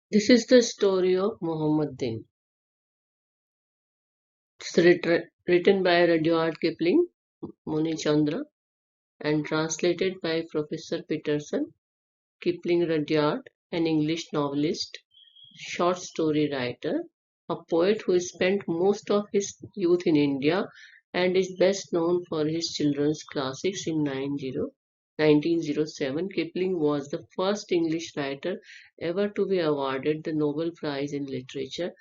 This is the story of Muhammad Din. It's written by Rudyard Kipling, Muni Chandra, and translated by Professor Peterson. Kipling Rudyard, an English novelist, short story writer, a poet who spent most of his youth in India and is best known for his children's classics in 1907. Kipling was the first English writer ever to be awarded the Nobel Prize in Literature.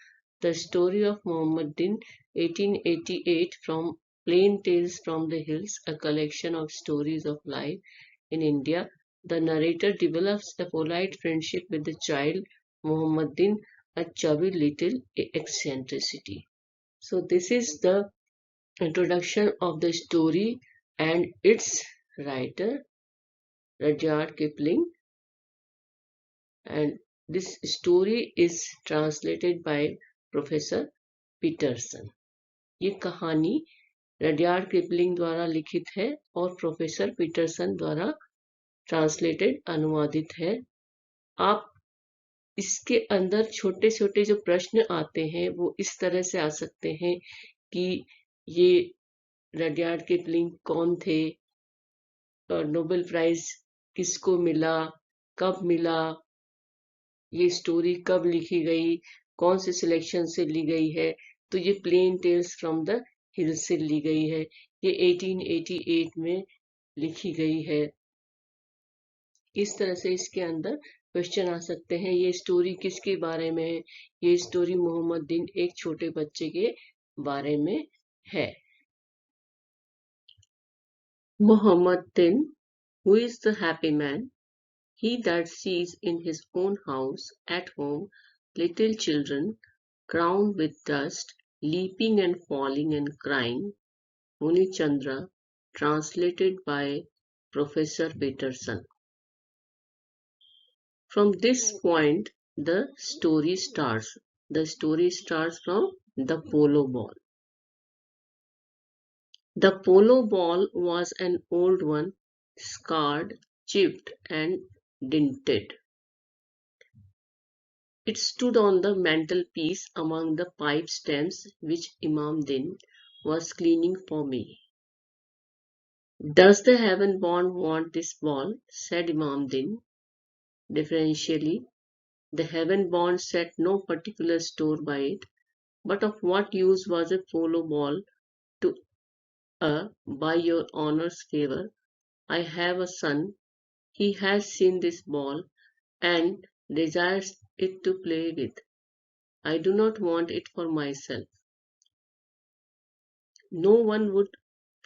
The Story of Muhammad Din, 1888, from Plain Tales from the Hills, a collection of stories of life in India. The narrator develops a polite friendship with the child Muhammad Din, a chubby little eccentricity. So this is the introduction of the story and its writer Rudyard Kipling, and this story is translated by Professor Peterson. ये कहानी Rudyard Kipling द्वारा लिखित है और professor Peterson द्वारा translated अनुवादित है। आप इसके अंदर छोटे छोटे जो प्रश्न आते हैं वो इस तरह से आ सकते हैं कि ये रडियार्ड किपलिंग कौन थे और नोबेल प्राइज किसको मिला, कब मिला, ये स्टोरी कब लिखी गई, कौन से सिलेक्शन से ली गई है। तो ये plain tales from the hill से ली गई है, ये 1888 में लिखी गई है। इस तरह से इसके अंदर क्वेश्चन आ सकते हैं। ये स्टोरी किसके बारे में है? ये स्टोरी मोहम्मद दिन एक छोटे बच्चे के बारे में है। Muhammad Din, who is the happy man? He that sees in his own house at home little children crowned with dust, leaping and falling and crying. Muni Chandra, translated by Professor Peterson. From this point, the story starts. The story starts from the polo ball. The polo ball was an old one, scarred, chipped, and dinted. It stood on the mantelpiece among the pipe stems which Imam Din was cleaning for me. "Does the heaven-born want this ball?" said Imam Din, deferentially. The heaven-born set no particular store by it, but of what use was a polo ball to by your honour's favour? I have a son. He has seen this ball, and desires it to play with. I do not want it for myself. No one would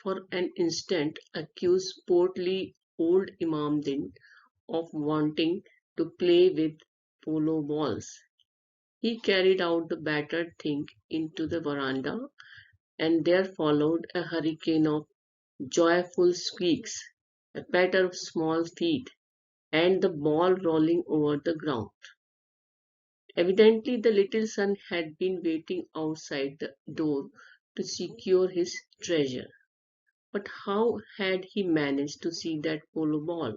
for an instant accuse portly old Imam Din of wanting to play with polo balls. He carried out the battered thing into the veranda, and there followed a hurricane of joyful squeaks, a patter of small feet, and the ball rolling over the ground. Evidently the little son had been waiting outside the door to secure his treasure. But how had he managed to see that polo ball?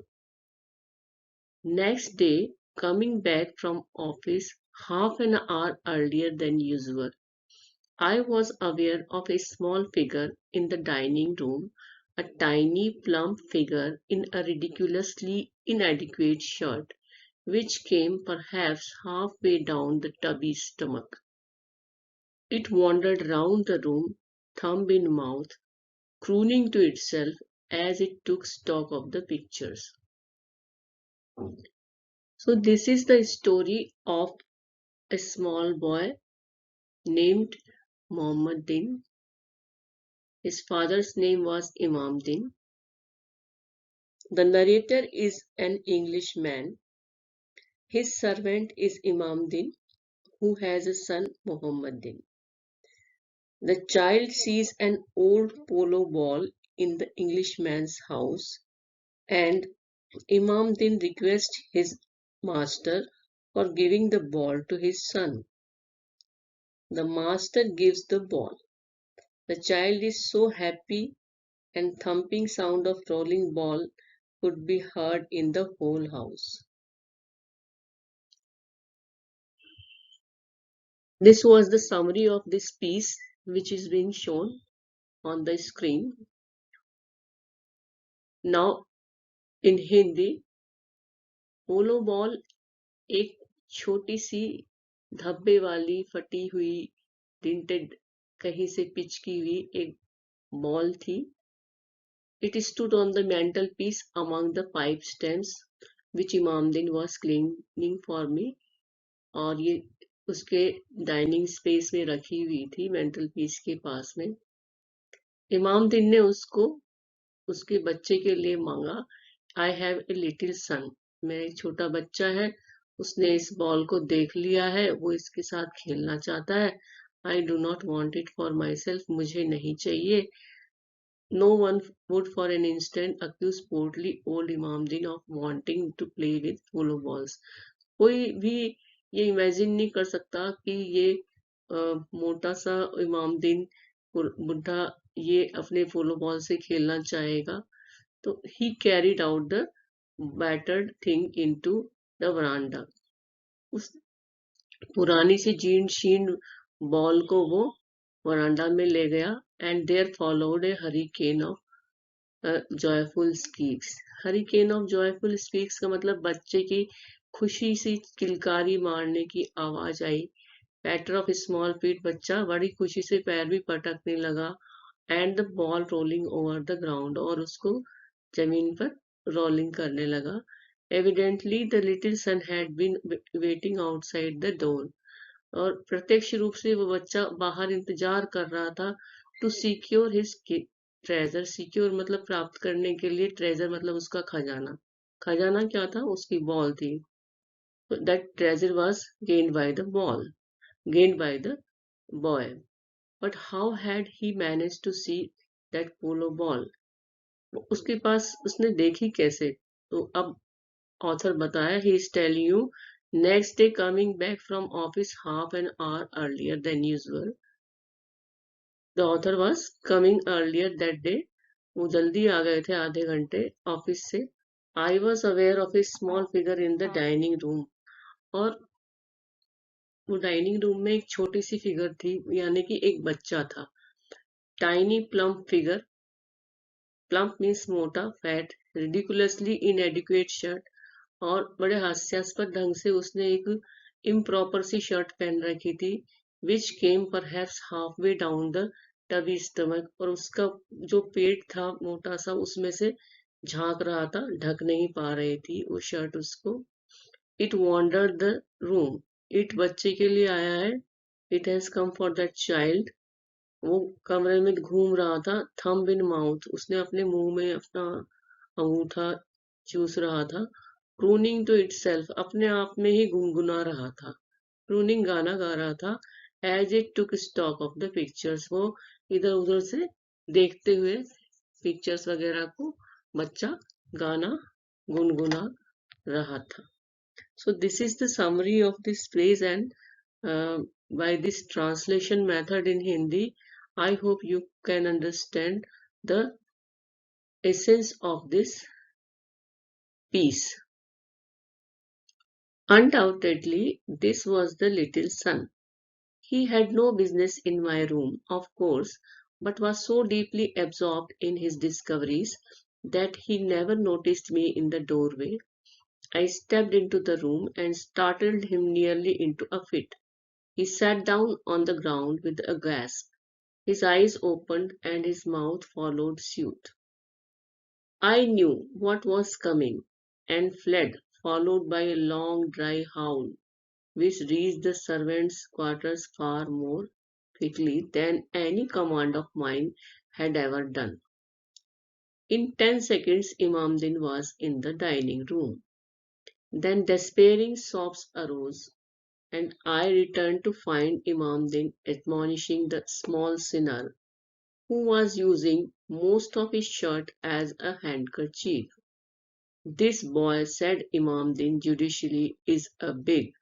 Next day, coming back from office half an hour earlier than usual, I was aware of a small figure in the dining room, a tiny plump figure in a ridiculously inadequate shirt, which came perhaps halfway down the tubby stomach. It wandered round the room, thumb in mouth, crooning to itself as it took stock of the pictures. So this is the story of a small boy named Muhammad Din. His father's name was Imam Din. The narrator is an Englishman. His servant is Imam Din, who has a son Muhammad Din. The child sees an old polo ball in the Englishman's house, and Imam Din requests his master for giving the ball to his son. The master gives the ball. The child is so happy, and thumping sound of rolling ball could be heard in the whole house. This was the summary of this piece which is being shown on the screen. Now in Hindi, polo ball एक छोटी सी धब्बे वाली फटी हुई printed कहीं से pitch की हुई एक बॉल थी. It stood on the mantelpiece among the pipe stems which Imamdin was cleaning for me. और ये उसके डाइनिंग स्पेस में रखी हुई थी मेंटल पीस के पास में. इमामदीन ने उसको उसके बच्चे के लिए मांगा. आई हैव ए लिटिल सन. मेरा एक छोटा बच्चा है. उसने इस बॉल को देख लिया है. वो इसके साथ खेलना चाहता है. I do not want it for my self. मुझे नहीं चाहिए. No one would for an instant accuse portly old Imamdin of wanting to play with polo balls. कोई भी ये इमेजिन नहीं कर सकता कि ये मोटा सा इमामदीन बुढ़ा ये अपने पोलो बॉल से खेलना चाहेगा. तो he carried out the battered thing into the veranda. उस पुरानी सी जीर्ण शीर्ण बॉल को वो वरांडा में ले गया. And there followed a hurricane of joyful speaks. Hurricane of joyful speaks का मतलब बच्चे की खुशी सी किलकारी मारने की आवाज आई. Patter of small feet. बच्चा बड़ी खुशी से पैर भी पटकने लगा. And the ball rolling over the ground. और उसको जमीन पर रोलिंग करने लगा. Evidently the little son had been waiting outside the door. और प्रत्यक्ष रूप से वो बच्चा बाहर इंतजार कर रहा था. To secure his treasure. Secure मतलब प्राप्त करने के लिए. ट्रेजर मतलब उसका खजाना. खजाना क्या था? उसकी बॉल थी. That treasure was gained by the ball, gained by the boy. But how had he manage to see that polo ball. उसके पास उसने देखी कैसे? तो अब ऑथर बताया. He is telling you. Next day coming back from office half an hour earlier than usual. The author was coming earlier that day. वो जल्दी आ गए थे आधे घंटे ऑफिस से. I was aware of a small figure in the dining room. और वो dining room में एक छोटी सी फिगर थी, यानी कि एक बच्चा था. Tiny plump figure. Plump means मोटा, fat, ridiculously inadequate shirt. और बड़े हास्यास्पद ढंग से उसने एक इम्प्रॉपर सी शर्ट पहन रखी थी. Which came perhaps halfway down the tubby stomach. और उसका जो पेट था मोटा सा उसमें से झांक रहा था, ढक नहीं पा रही थी वो शर्ट उसको. It wandered the room. It बच्चे के लिए आया है. It has come for that child. वो कमरे में घूम रहा था. Thumb in mouth. उसने अपने मुंह में अपना अंगूठा चूस रहा था. Crooning to itself. अपने आप में ही गुनगुना रहा था. क्रूनिंग गाना गा रहा था. As it took stock of the pictures. वो इधर उधर से देखते हुए पिक्चर्स वगैरह को बच्चा गाना गुनगुना रहा था. So this is the summary of this phrase, and by this translation method in Hindi, I hope you can understand the essence of this piece. Undoubtedly, this was the little son. He had no business in my room, of course, but was so deeply absorbed in his discoveries that he never noticed me in the doorway. I stepped into the room and startled him nearly into a fit. He sat down on the ground with a gasp. His eyes opened and his mouth followed suit. I knew what was coming and fled, followed by a long dry howl, which reached the servants' quarters far more quickly than any command of mine had ever done. In 10 seconds, Imamdin was in the dining room. Then despairing sobs arose, and I returned to find Imamdin admonishing the small sinner, who was using most of his shirt as a handkerchief. This boy, said Imamdin judicially, is a big.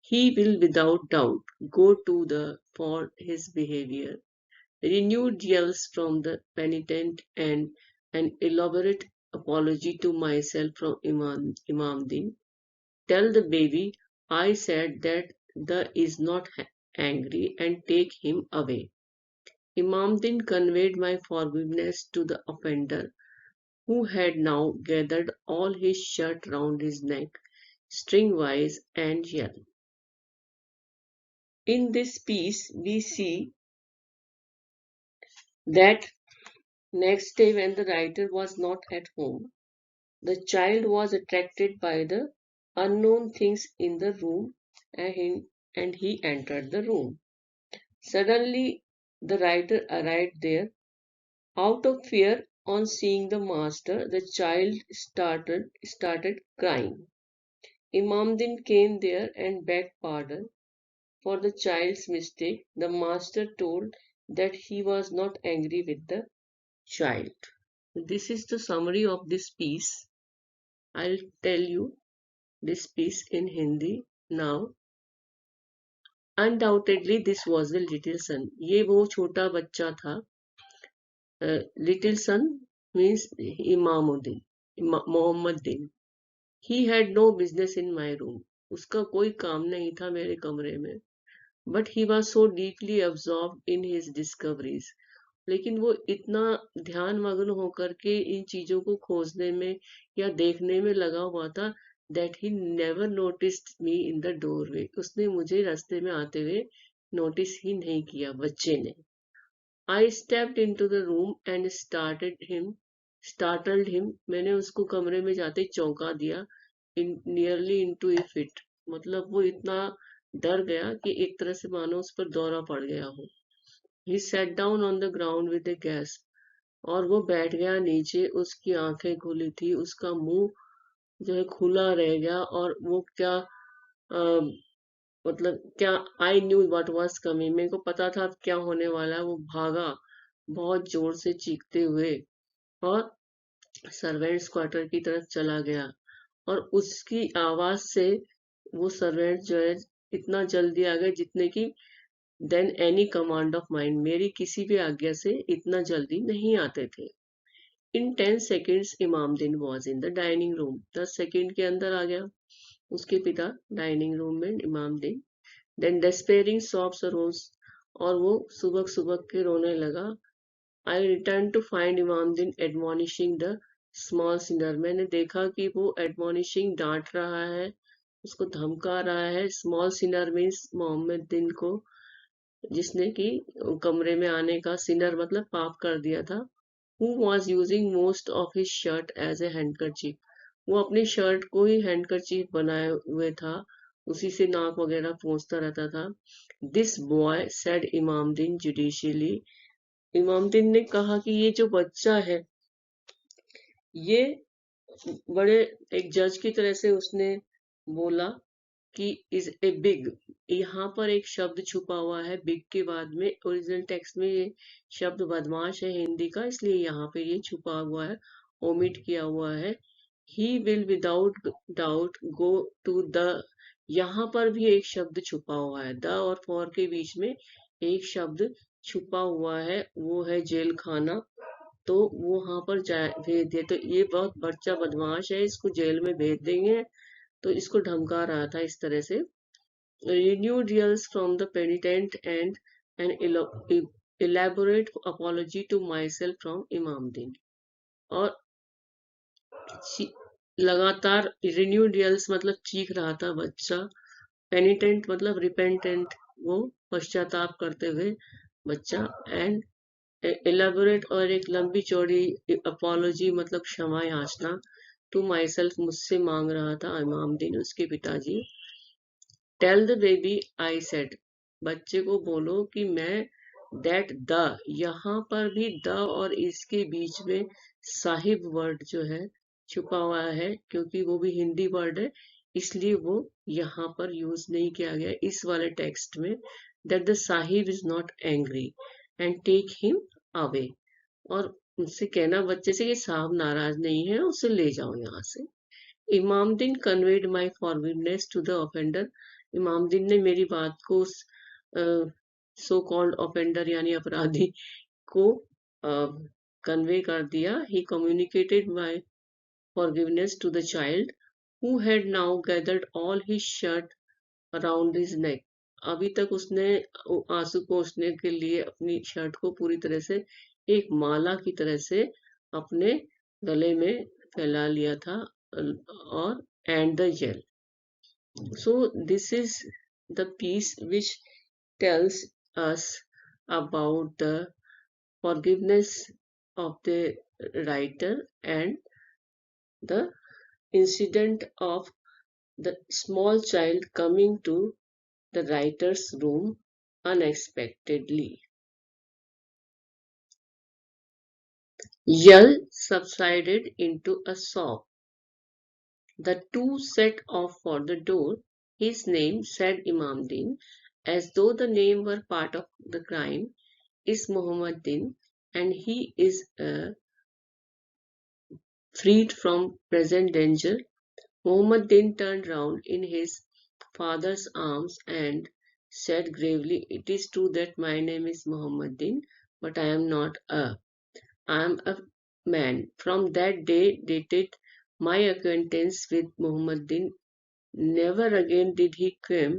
He will without doubt go to the for his behavior. Renewed yells from the penitent and an elaborate apology to myself from Imamdin. Tell the baby I said that the is not angry and take him away. Imamdin conveyed my forgiveness to the offender, who had now gathered all his shirt round his neck, string-wise and yell. In this piece, we see that next day when the writer was not at home, the child was attracted by the unknown things in the room and he entered the room. Suddenly, the writer arrived there. Out of fear, on seeing the master, the child started crying. Imamdin came there and begged pardon for the child's mistake. The master told that he was not angry with the child. This is the summary of this piece. I'll tell you this piece in Hindi now. Undoubtedly, this was the little son. ये वो छोटा बच्चा था. Little son means Imamuddin, Mohammeddin. He had no business in my room. उसका कोई काम नहीं था मेरे कमरे में. But he was so deeply absorbed in his discoveries. लेकिन वो इतना ध्यान मग्न होकर के इन चीजों को खोजने में या देखने में लगा हुआ था that he never noticed me in the doorway. उसने मुझे रास्ते में आते हुए नोटिस ही नहीं किया बच्चे ने. I stepped into the room and startled him. मैंने उसको कमरे में जाते ही चौंका दिया. Nearly into a fit. मतलब वो इतना डर गया कि एक तरह से मानो उस पर दौरा पड़ गया हो. He sat down on the ground with a gasp. और वो बैठ गया नीचे. उसकी आंखें खुली थी, उसका मुंह जो है खुला रह गया. और वो क्या मतलब क्या I knew what was coming, मेरे को पता था क्या होने वाला है. वो भागा बहुत जोर से चीखते हुए और सर्वेंट्स क्वार्टर की तरफ चला गया. और उसकी आवाज से वो सर्वेंट जो है इतना जल्दी आ गए जितने की than any command of mind, मेरी किसी भी आज्ञा से इतना जल्दी नहीं आते थे. In 10 seconds Imamdin was in the dining room. 10 second के अंदर आ गया उसके पिता डाइनिंग रूम में, Imamdin. Then despairing sobs arose, और वो सुबक सुबक के रोने लगा. I return to find Imamdin admonishing the small sinner. मैंने देखा कि वो एडमोनिशिंग डांट रहा है, उसको धमका रहा है. स्मॉल सिनर मीन्स मोहम्मदीन को, जिसने कि कमरे में आने का, सिनर मतलब पाप कर दिया था. Who was using most of his shirt as a handkerchief. वो अपनी शर्ट को ही हैंडकरचीफ बनाए हुए था, उसी से नाक वगैरह पोंछता रहता था. This boy said Imamdin judicially. Imamdin ने कहा कि ये जो बच्चा है, ये बड़े एक जज की तरह से उसने बोला कि इज ए बिग. यहाँ पर एक शब्द छुपा हुआ है बिग के बाद में. ओरिजिनल टेक्स्ट में ये शब्द बदमाश है हिंदी का, इसलिए यहाँ पे ये छुपा हुआ है, ओमिट किया हुआ है. He will without doubt go to the. यहाँ पर भी एक शब्द छुपा हुआ है. द और फॉर के बीच में एक शब्द छुपा हुआ है, वो है जेल खाना. तो वो वहां पर भेज दिया. तो ये बहुत बच्चा बदमाश है, इसको जेल में भेज देंगे. तो इसको धमका रहा था इस तरह से. Renewed yells from the penitent and an elaborate apology to myself from Imamdin. और लगातार renewed yells मतलब चीख रहा था बच्चा. Penitent मतलब repentant, वो पश्चाताप करते हुए बच्चा. And elaborate और एक लंबी चौड़ी apology मतलब क्षमा याचना. To myself मुझसे मांग रहा था इमामदीन, उसके पिताजी. Tell the baby I said. बच्चे को बोलो कि मैं. दैट द, यहाँ पर भी द और इसके बीच में साहिब वर्ड जो है छुपा हुआ है, क्योंकि वो भी हिंदी वर्ड है, इसलिए वो यहाँ पर यूज नहीं किया गया इस वाले टेक्स्ट में. That the sahib is not angry and take him away. और उनसे कहना बच्चे से कि साहब नाराज नहीं है, उसे ले जाओ यहाँ से. Imamdin conveyed my forgiveness to the offender. Imamdin ने मेरी बात को सो कॉल्ड ऑफेंडर यानी अपराधी को कन्वे कर दिया. He communicated my forgiveness to the child who had now gathered all his shirt around his neck. अभी तक उसने आंसू पोंछने के लिए अपनी शर्ट को पूरी तरह से एक माला की तरह से अपने गले में फैला लिया था। और and the jail, so this is the piece which tells us about the forgiveness of the writer and the incident of the small child coming to the writer's room unexpectedly. Yell subsided into a sob. The two set off for the door. His name, said Imamdin, as though the name were part of the crime, is Muhammad Din, and he is freed from present danger. Muhammad Din turned round in his father's arms and said gravely, "It is true that my name is Muhammad Din, but I am not I am a man." From that day dated my acquaintance with Muhammad Din. Never again did he come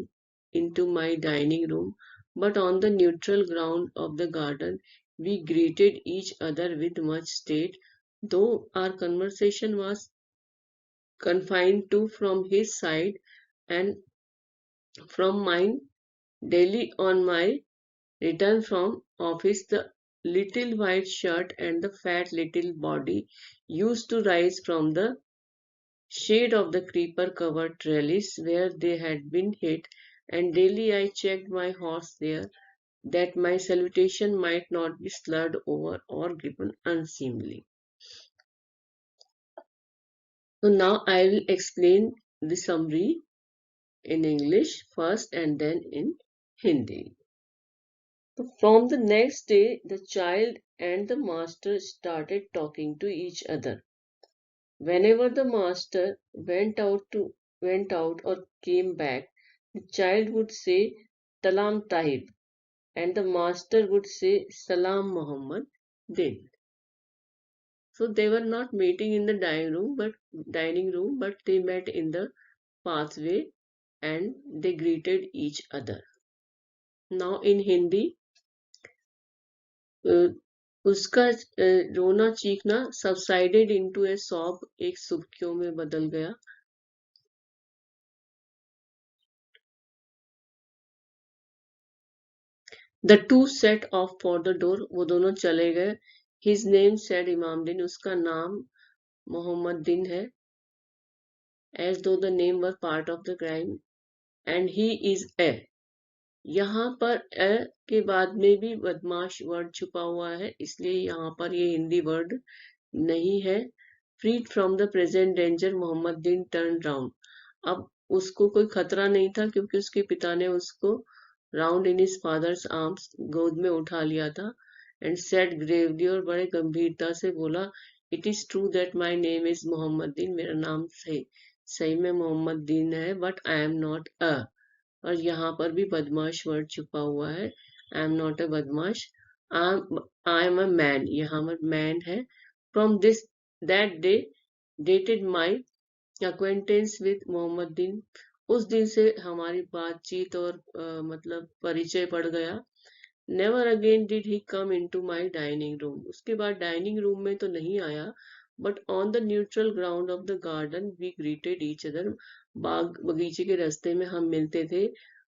into my dining room, but on the neutral ground of the garden we greeted each other with much state, though our conversation was confined to from his side and from mine. Daily on my return from office, the little white shirt and the fat little body used to rise from the shade of the creeper-covered trellis where they had been hid, and daily I checked my horse there, that my salutation might not be slurred over or given unseemly. So now I will explain the summary in English first and then in Hindi. So from the next day, the child and the master started talking to each other. Whenever the master went out or came back, the child would say Talam Tahib and the master would say Salam Muhammad Din. So they were not meeting in the dining room, but they met in the pathway and they greeted each other. Now in Hindi, उसका रोना चीखना subsided into a sob, एक सुर्खियों में बदल गया. The two set off for the door. वो दोनों चले गए. His name, said Imamdin, उसका नाम मोहम्मद दिन है. As though the name were part of the crime, and he is a. यहाँ पर a के बाद में भी बदमाश वर्ड छुपा हुआ है, इसलिए यहाँ पर ये हिंदी वर्ड नहीं है. Freed from the present danger, Mohammad दिन turned round. अब उसको कोई खतरा नहीं था क्योंकि उसके पिता ने उसको round in his father's arms, गोद में उठा लिया था. And said gravely, और बड़े गंभीरता से बोला, "It is true that my name is Mohammad दिन, मेरा नाम सही में मोहम्मद दिन है, but I am not a." और यहाँ पर भी बदमाश वर्ड छुपा हुआ है. I am not a बदमाश. I am a man. यहाँ पर man है. From that day dated my acquaintance with Mohammad दिन. उस दिन से हमारी बातचीत और मतलब परिचय पड़ गया. Never again did he come into my dining room. उसके बाद डाइनिंग रूम में तो नहीं आया, but on the neutral ground of the garden we greeted each other. बगीचे के रास्ते में हम मिलते थे.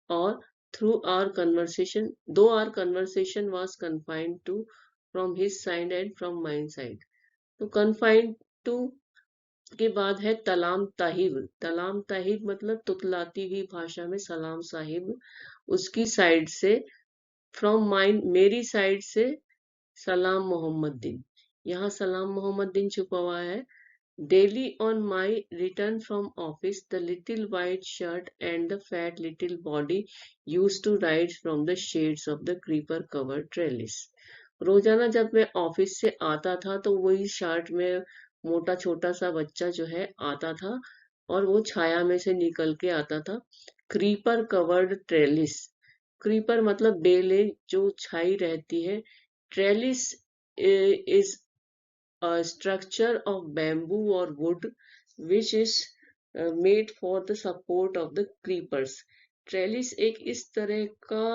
और through our conversation, though our conversation was confined to from his side and from my side. तो confined to के बाद है तलाम ताहिब. तलाम ताहिब मतलब तुतलाती हुई भाषा में सलाम साहिब. उसकी साइड से फ्रॉम माइन, मेरी साइड से सलाम मोहम्मद दिन. यहाँ सलाम मोहम्मद दिन छुपा हुआ है. Daily on my return from office, the little white shirt and the fat little body use to rise from the shades of the creeper covered trellis. रोजाना जब मैं ऑफिस से आता था तो वही शर्ट में मोटा छोटा सा बच्चा जो है आता था और वो छाया में से निकल के आता था. Creeper covered trellis. क्रीपर मतलब बेले जो छाई रहती है. Trellis is a structure of bamboo or wood which is made for the support of the creepers. Trellis एक इस तरह का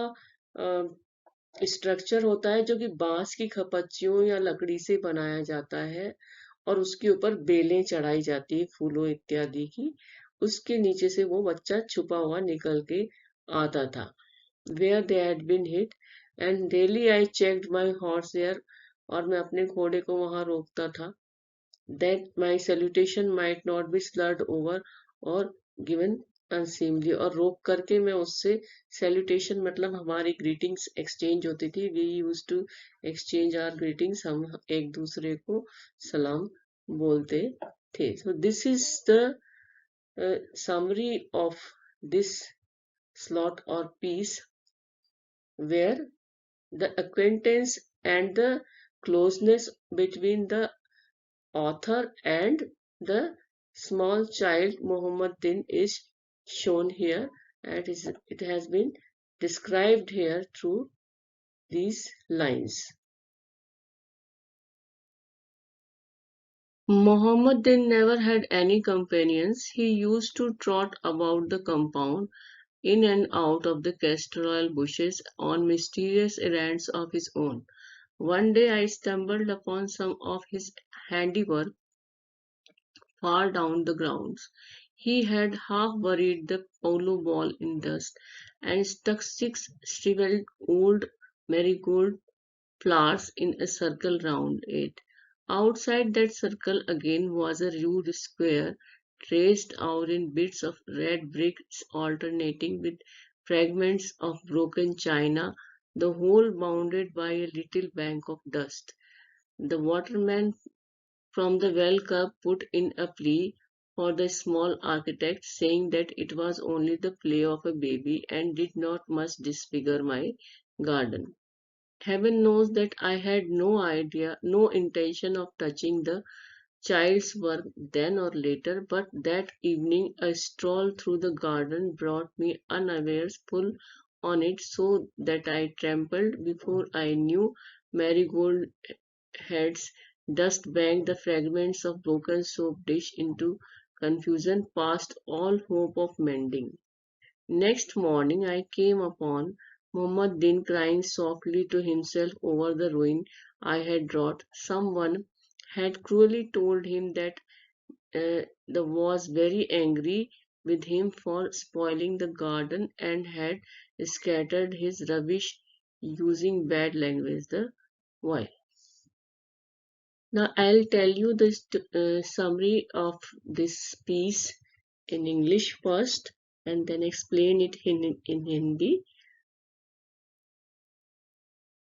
स्ट्रक्चर होता है जो कि बांस की खपच्चियों या लकड़ी से बनाया जाता है और उसके ऊपर बेलें चढ़ाई जाती है फूलों इत्यादि की। उसके नीचे से वो बच्चा छुपा हुआ निकल के आता था। Where they had been hit, and daily I checked my horse there, और मैं अपने घोड़े को वहां रोकता था, that my salutation might not be slurred over or given unseemly, और रोक करके मैं उससे salutation मतलब हमारी greetings exchange होती थी, we used to exchange our greetings, हम एक दूसरे को सलाम बोलते थे। So this is the summary of this slot or piece, where the acquaintance and the closeness between the author and the small child Muhammad Din is shown here, and it has been described here through these lines. Muhammad Din never had any companions. He used to trot about the compound, in and out of the castor oil bushes, on mysterious errands of his own. One day I stumbled upon some of his handiwork far down the grounds. He had half buried the polo ball in dust, and stuck 6 shriveled old marigold flowers in a circle round it. Outside that circle again was a rude square, traced out in bits of red brick alternating with fragments of broken china, the whole bounded by a little bank of dust. The waterman from the well cup put in a plea for the small architect, saying that it was only the play of a baby and did not much disfigure my garden. Heaven knows that I had no intention of touching the child's work then or later, but that evening a stroll through the garden brought me unawares full on it, so that I trampled before I knew marigold heads, dust banged the fragments of broken soap dish into confusion past all hope of mending. Next morning I came upon Muhammad Din crying softly to himself over the ruin I had wrought. Someone had cruelly told him that the was very angry with him for spoiling the garden and had scattered his rubbish using bad language the while. Now I'll tell you the summary of this piece in English first and then explain it in Hindi.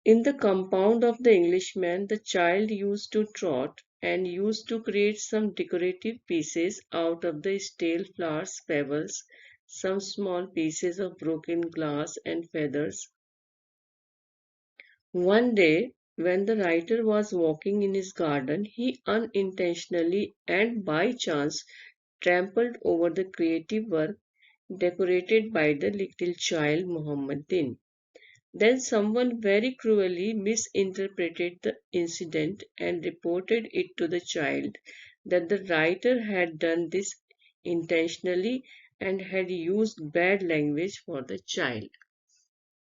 In the compound of the Englishman, the child used to trot and used to create some decorative pieces out of the stale flowers, pebbles, some small pieces of broken glass and feathers. One day, when the writer was walking in his garden, he unintentionally and by chance trampled over the creative work decorated by the little child Muhammad Din. Then someone very cruelly misinterpreted the incident and reported it to the child that the writer had done this intentionally and had used bad language for the child.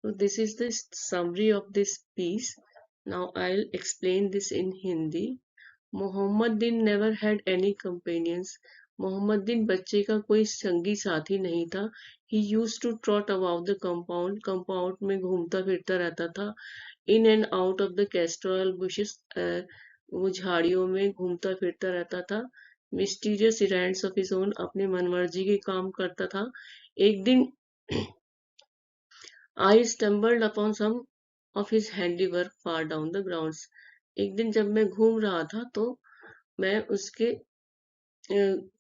So this is the summary of this piece. Now I'll explain this in Hindi. Mohammad दिन never had any companions. Mohammad दिन बच्चे का कोई संगी साथी नहीं था. He used to trot about the compound. Compound में घूमता फिरता रहता था. In and out of the castor oil bushes. वो झाड़ियों में घूमता फिरता रहता था. Mysterious errands of his own. अपने मनमर्जी के काम करता था. एक दिन I stumbled upon some of his handiwork far down the grounds. एक दिन जब मैं घूम रहा था तो मैं उसके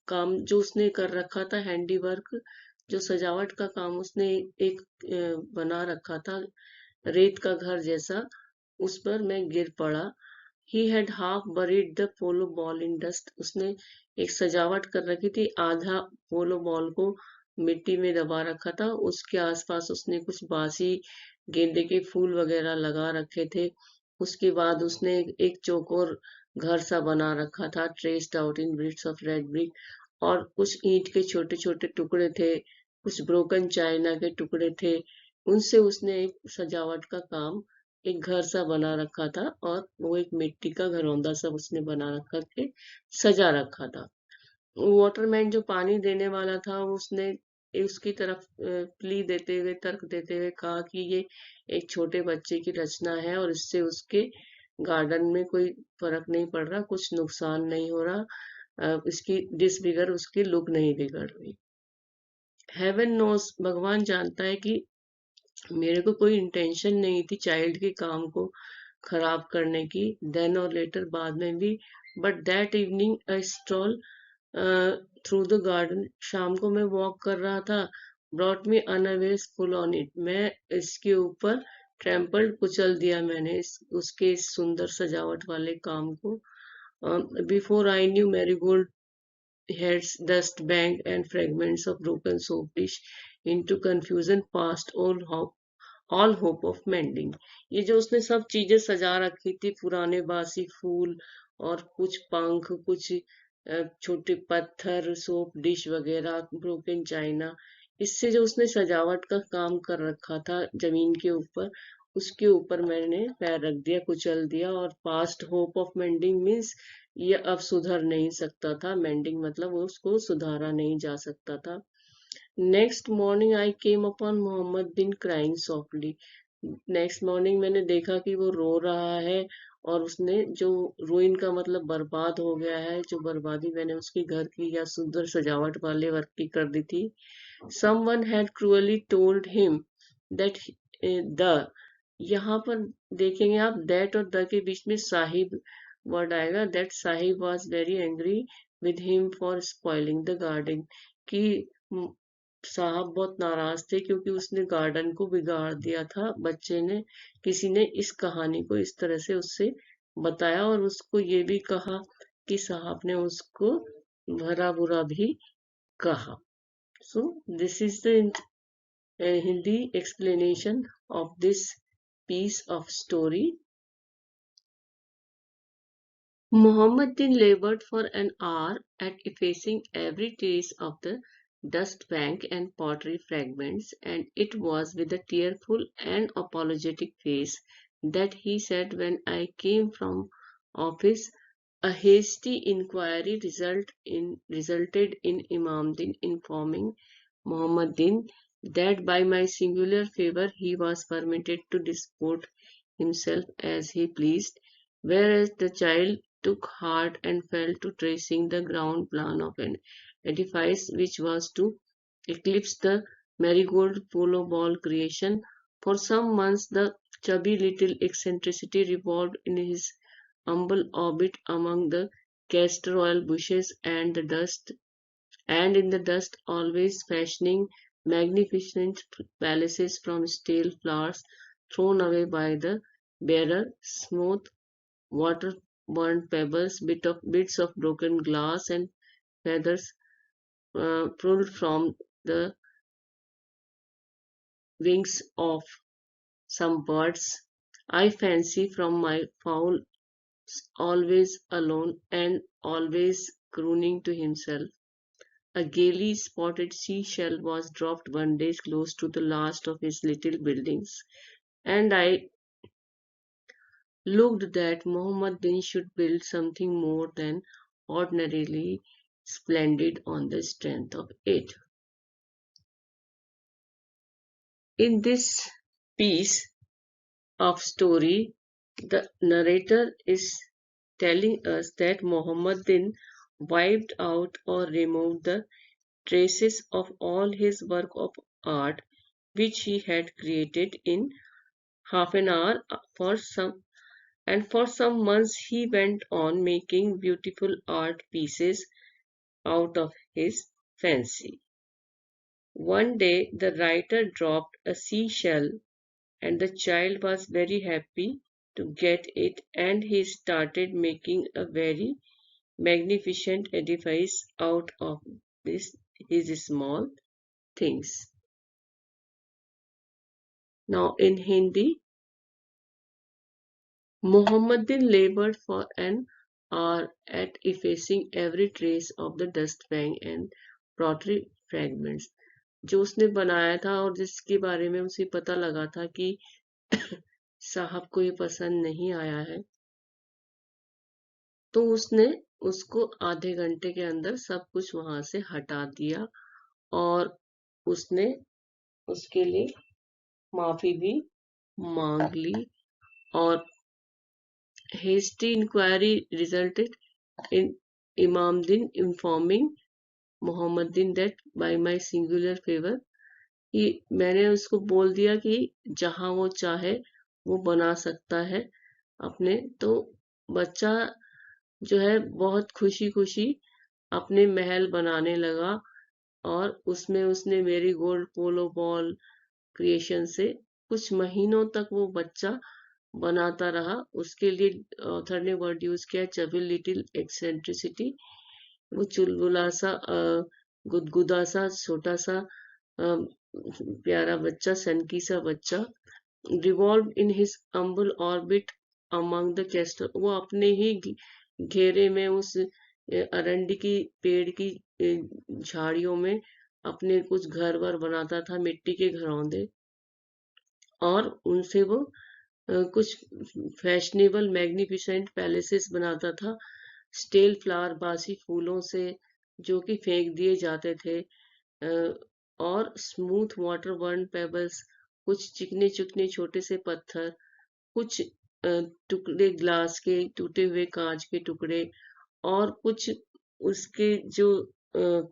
काम जो उसने कर रखा था, हैंडीवर्क, जो सजावट का काम उसने एक बना रखा था रेत का घर जैसा, उस पर मैं गिर पड़ा. He had half buried the polo ball in dust. उसने एक सजावट कर रखी थी, आधा पोलो बॉल को मिट्टी में दबा रखा था. उसके आसपास उसने कुछ बासी गेंदे के फूल वगैरह लगा रखे थे. उसके बाद उसने एक चौकोर घर सा बना रखा था, traced out in bricks of red brick, और कुछ ईंट के छोटे छोटे टुकड़े थे, कुछ ब्रोकन चाइना के टुकड़े थे, उनसे उसने एक सजावट का काम, एक घर सा बना रखा था, और वो एक मिट्टी का घरौंदा सा उसने बना रखा के सजा रखा था। वाटरमैन जो पानी देने वाला था, उसने उसकी तरफ प्ली देते हुए, तर्क देते हुए कहा कि ये एक छोटे बच्चे की रचना है और इससे उसके गार्डन में कोई फर्क नहीं पड़ रहा, कुछ नुकसान नहीं हो रहा, इसकी डिसफिगर उसकी लुक नहीं बिगड़ रही। हेवन नोस, भगवान जानता है कि मेरे को कोई इंटेंशन नहीं थी चाइल्ड के काम को खराब करने की, देन और लेटर, बाद में भी। But that evening I stroll through the garden, शाम को मैं वॉक कर रहा था, brought me unawares full on it, मैं इसके ऊपर ट्रैम्पल्ड, कुचल दिया मैंने उसके इस सुंदर सजावट वाले काम को। Before I knew marigold heads, dust bank, and fragments of broken soap dish into confusion past all hope of mending। ये जो उसने सब चीजें सजा रखी थी, पुराने बासी फूल और कुछ पंख, कुछ छोटे पत्थर, सोप डिश वगैरह, ब्रोकन चाइना, इससे जो उसने सजावट का काम कर रखा था जमीन के ऊपर, उसके ऊपर मैंने पैर रख दिया, कुचल दिया। और past hope of mending means ये अब सुधर नहीं सकता था, मेंडिंग मतलब उसको सुधारा नहीं जा सकता था। Next morning I came upon Muhammad Din crying softly, next morning मैंने देखा कि वो रो रहा है, और उसने जो रुइन का मतलब बर्बाद हो गया है, जो बर्बादी मैंने उसके घर की या सुंदर सजावट वाले वर्क की कर दी थी। Someone had cruelly told him that the, यहाँ पर देखेंगे आप that और the के बीच में साहिब वर्ड आएगा, that Sahib was very angry with him for spoiling the garden, कि साहब बहुत नाराज थे क्योंकि उसने गार्डन को बिगाड़ दिया था, बच्चे ने, किसी ने इस कहानी को इस तरह से उससे बताया, और उसको ये भी कहा कि साहब ने उसको भला बुरा भी कहा। So this is the Hindi explanation of this piece of story. Muhammaddin labored for an hour at effacing every trace of the dust bank and pottery fragments, and it was with a tearful and apologetic face that he said, when I came from office, a hasty inquiry resulted in Imamdin informing Muhammaddin that by my singular favour he was permitted to disport himself as he pleased, whereas the child took heart and fell to tracing the ground plan of an edifice which was to eclipse the marigold polo ball creation. For some months the chubby little eccentricity revolved in his humble orbit among the castor oil bushes and in the dust, always fashioning magnificent palaces from stale flowers thrown away by the bearer, smooth water-burnt pebbles, bits of broken glass, and feathers pulled from the wings of some birds. I fancy from my fowl, always alone and always crooning to himself. A gaily spotted seashell was dropped one day close to the last of his little buildings, and I looked that Mohammed bin should build something more than ordinarily splendid on the strength of it. In this piece of story, the narrator is telling us that Muhammadin wiped out or removed the traces of all his work of art which he had created in half an hour. For some months he went on making beautiful art pieces out of his fancy. One day the writer dropped a seashell, and the child was very happy to get it, and he started making a very magnificent edifice out of his small things. Now in Hindi, Muhammadin labored for an hour at effacing every trace of the dust bank and pottery fragments. जो उसने बनाया था और जिसके बारे में उसे पता लगा था कि साहब को ये पसंद नहीं आया है, तो उसने उसको आधे घंटे के अंदर सब कुछ वहां से हटा दिया और उसने उसके लिए माफी भी मांग ली। और hasty inquiry resulted in Imamuddin informing Muhammadin that by my singular favor कि मैंने उसको बोल दिया कि जहां वो चाहे वो बना सकता है अपने। तो बच्चा जो है बहुत खुशी खुशी अपने महल बनाने लगा और उसमें उसने मेरी गोल्ड पोलो बॉल क्रिएशन से कुछ महीनों तक वो बच्चा बनाता रहा। उसके लिए ऑथर ने वर्ड यूज किया चविल लिटिल एक्सेंट्रिसिटी। वो चुलबुला सा गुदगुदा सा छोटा सा प्यारा बच्चा, सनकी सा बच्चा, revolved in his humble orbit among the castle। वो अपने ही घेरे में उस अरंडी की पेड़ की झाड़ियों में अपने कुछ घर वर बनाता था, मिट्टी के घरौंदे, और उनसे वो कुछ फैशनेबल मैग्निफिसेंट पैलेसेस बनाता था, स्टेल फ्लावर बासी फूलों से जो कि फेंक दिए जाते थे, और स्मूथ वाटर वर्न पेबल्स, कुछ चिकने चिकने छोटे से पत्थर, कुछ टुकड़े ग्लास के, टूटे हुए कांच के टुकड़े, और कुछ उसके जो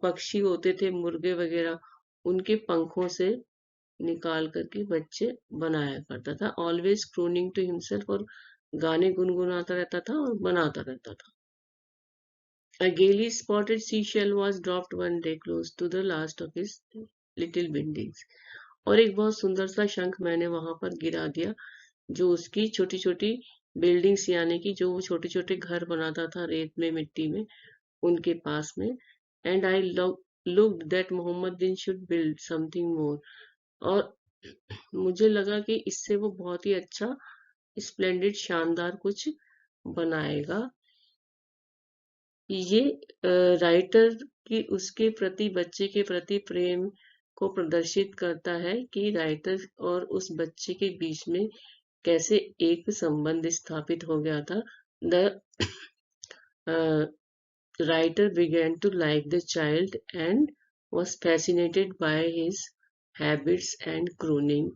पक्षी होते थे, मुर्गे वगैरह, उनके पंखों से निकाल करके बच्चे बनाया करता था। ऑलवेज क्रोनिंग टू हिमसेल्फ, और गाने गुनगुनाता रहता था और बनाता रहता था। A gaily spotted seashell was dropped one day close to the last of his little buildings। और एक बहुत सुंदर सा शंख मैंने वहां पर गिरा दिया जो उसकी छोटी छोटी बिल्डिंग्स, यानी कि जो वो छोटे छोटे घर बनाता था रेत में, मिट्टी में, उनके पास में। And I looked that Muhammad Din should build something more. और मुझे लगा कि इससे वो बहुत ही अच्छा, स्प्लेंडिड, शानदार कुछ बनाएगा। ये राइटर की उसके प्रति, बच्चे के प्रति प्रेम को प्रदर्शित करता है कि राइटर और उस बच्चे के बीच में कैसे एक संबंध स्थापित हो गया था। The writer began to like the child and was fascinated by his habits and crooning.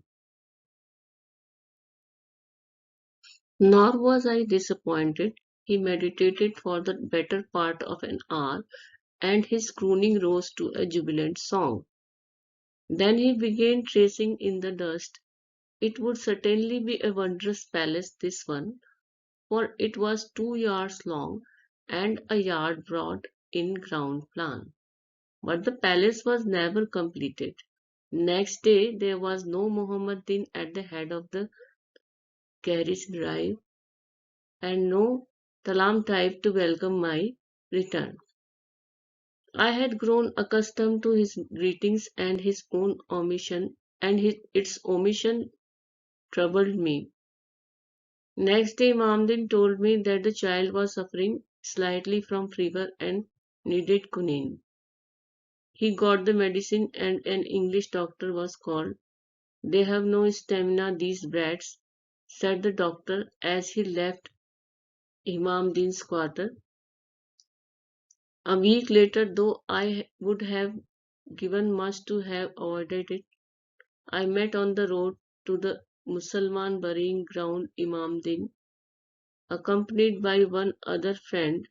Nor was I disappointed. He meditated for the better part of an hour, and his crooning rose to a jubilant song. Then he began tracing in the dust. It would certainly be a wondrous palace, this one, for it was 2 yards long and a yard broad in ground plan. But the palace was never completed. Next day there was no Muhammadin at the head of the carriage drive, and no Talam type to welcome my return. I had grown accustomed to his greetings, and his own omission, its omission troubled me. Next day Mamdin told me that the child was suffering slightly from fever and needed quinine. He got the medicine and an English doctor was called. They have no stamina, these brats, said the doctor as he left Imamdin's quarter. A week later, though I would have given much to have avoided it, I met on the road to the Musalman burying ground Imamdin, accompanied by one other friend,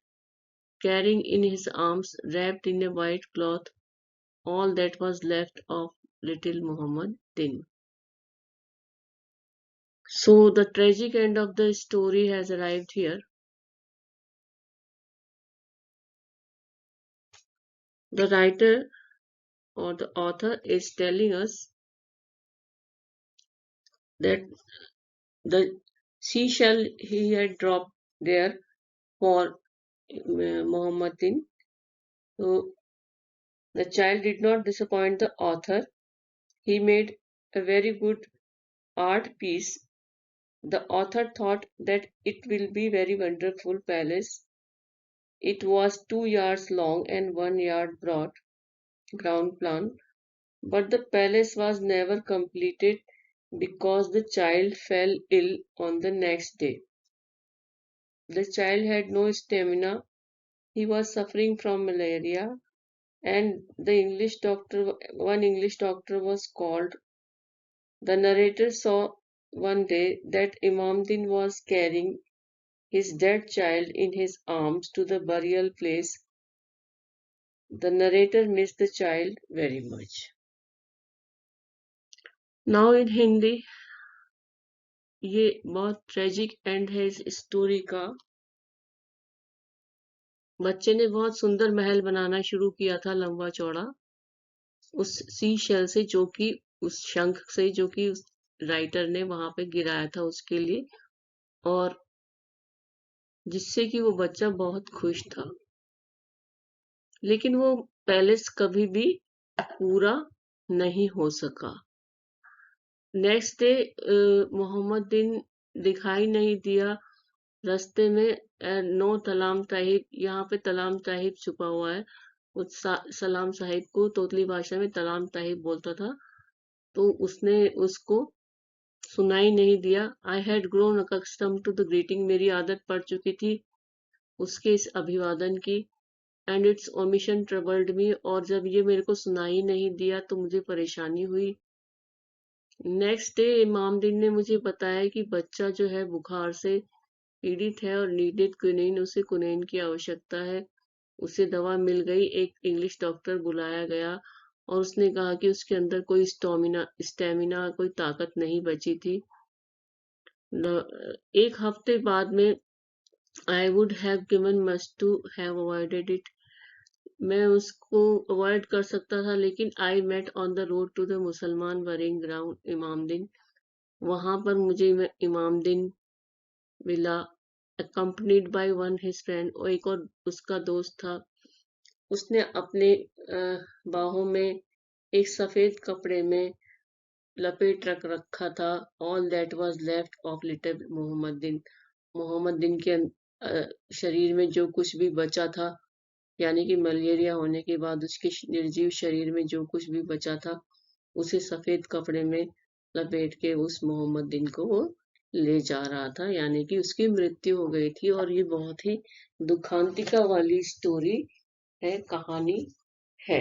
carrying in his arms, wrapped in a white cloth, all that was left of little Muhammad Din. So the tragic end of the story has arrived here. The writer or the author is telling us that the seashell he had dropped there for Muhammadin. So the child did not disappoint the author. He made a very good art piece. The author thought that it will be very wonderful palace. It was 2 yards long and 1 yard broad, ground plan. but the palace was never completed because the child fell ill on the next day. The child had no stamina. He was suffering from malaria, and one English doctor was called. The narrator saw one day that Imamdin was carrying his dead child in his arms to the burial place. The narrator missed the child very much. Now in Hindi, ये बहुत tragic and है इस story का। बच्चे ने बहुत सुंदर महल बनाना शुरू किया था, लंबा चौड़ा, उस सी शेल से, जो कि उस शंख से, जो कि उस राइटर ने वहां पे गिराया था उसके लिए, और जिससे कि वो बच्चा बहुत खुश था। लेकिन वो पैलेस कभी भी पूरा नहीं हो सका। नेक्स्ट डे मोहम्मद दिन दिखाई नहीं दिया रास्ते में। नो तलाम ताहिब, यहाँ पे तलाम ताहिब छुपा हुआ है। उस सलाम साहिब को तोतली भाषा में तलाम ताहिब बोलता था, तो उसने उसको सुनाई नहीं दिया। I had grown accustom to the greeting, मेरी आदत पड़ चुकी थी उसके इस अभिवादन की। And its omission troubled me, और जब ये मेरे को सुनाई नहीं दिया तो मुझे परेशानी हुई। नेक्स्ट डे इमामदीन ने मुझे बताया कि बच्चा जो है बुखार से पीड़ित है और नीडेड क्विनीन, उसे क्विनीन की आवश्यकता है। उसे दवा मिल गई, एक इंग्लिश डॉक्टर बुलाया गया और उसने कहा कि उसके अंदर कोई स्टेमिना, कोई ताकत नहीं बची थी। एक हफ्ते बाद में I would have given much to have avoided it, मैं उसको अवॉइड कर सकता था, लेकिन I met on the road to the Mussalman burying ground Imamdin, वहां पर मुझे इमामदीन मिला, accompanied by one his friend, और एक और उसका दोस्त था। उसने अपने बाहों में एक सफेद कपड़े में लपेट रखा था। All that was left of little Muhammad Din के शरीर में जो कुछ भी बचा था, यानी कि मलेरिया होने के बाद उसके निर्जीव शरीर में जो कुछ भी बचा था, उसे सफेद कपड़े में लपेट के उस मोहम्मद दिन को वो ले जा रहा था, यानी कि उसकी मृत्यु हो गई थी। और ये बहुत ही दुखांतिका वाली स्टोरी है, कहानी है।